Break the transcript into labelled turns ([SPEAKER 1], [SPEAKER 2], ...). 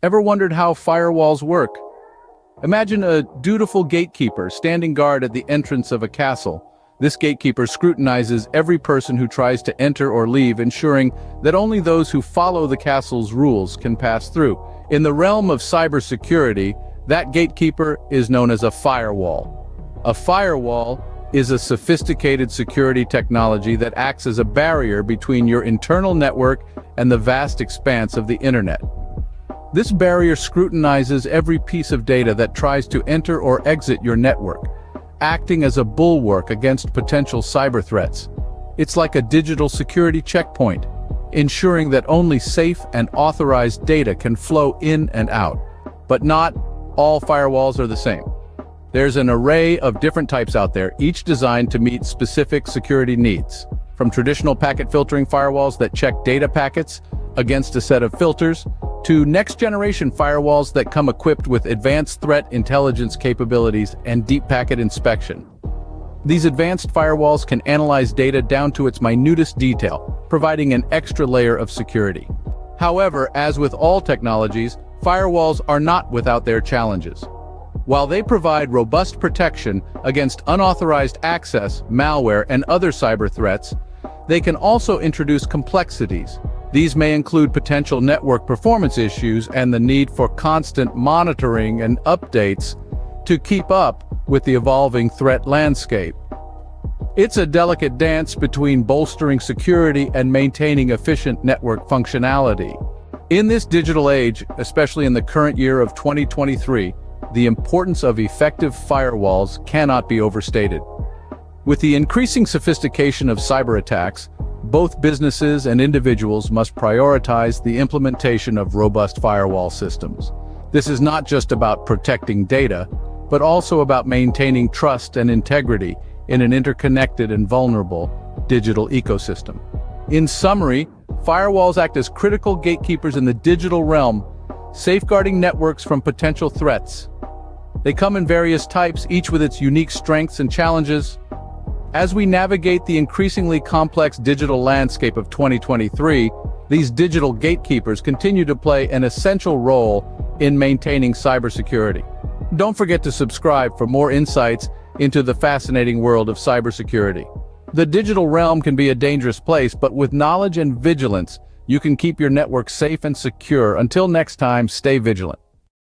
[SPEAKER 1] Ever wondered how firewalls work? Imagine a dutiful gatekeeper standing guard at the entrance of a castle. This gatekeeper scrutinizes every person who tries to enter or leave, ensuring that only those who follow the castle's rules can pass through. In the realm of cybersecurity, that gatekeeper is known as a firewall. A firewall is a sophisticated security technology that acts as a barrier between your internal network and the vast expanse of the internet. This barrier scrutinizes every piece of data that tries to enter or exit your network, acting as a bulwark against potential cyber threats. It's like a digital security checkpoint, ensuring that only safe and authorized data can flow in and out. But not all firewalls are the same. There's an array of different types out there, each designed to meet specific security needs. From traditional packet filtering firewalls that check data packets against a set of filters, to next-generation firewalls that come equipped with advanced threat intelligence capabilities and deep packet inspection. These advanced firewalls can analyze data down to its minutest detail, providing an extra layer of security. However, as with all technologies, firewalls are not without their challenges. While they provide robust protection against unauthorized access, malware, and other cyber threats, they can also introduce complexities. These may include potential network performance issues and the need for constant monitoring and updates to keep up with the evolving threat landscape. It's a delicate dance between bolstering security and maintaining efficient network functionality. In this digital age, especially in the current year of 2023, the importance of effective firewalls cannot be overstated. With the increasing sophistication of cyber attacks, both businesses and individuals must prioritize the implementation of robust firewall systems. This is not just about protecting data, but also about maintaining trust and integrity in an interconnected and vulnerable digital ecosystem. In summary, firewalls act as critical gatekeepers in the digital realm, safeguarding networks from potential threats. They come in various types, each with its unique strengths and challenges. As we navigate the increasingly complex digital landscape of 2023, these digital gatekeepers continue to play an essential role in maintaining cybersecurity. Don't forget to subscribe for more insights into the fascinating world of cybersecurity. The digital realm can be a dangerous place, but with knowledge and vigilance, you can keep your network safe and secure. Until next time, stay vigilant.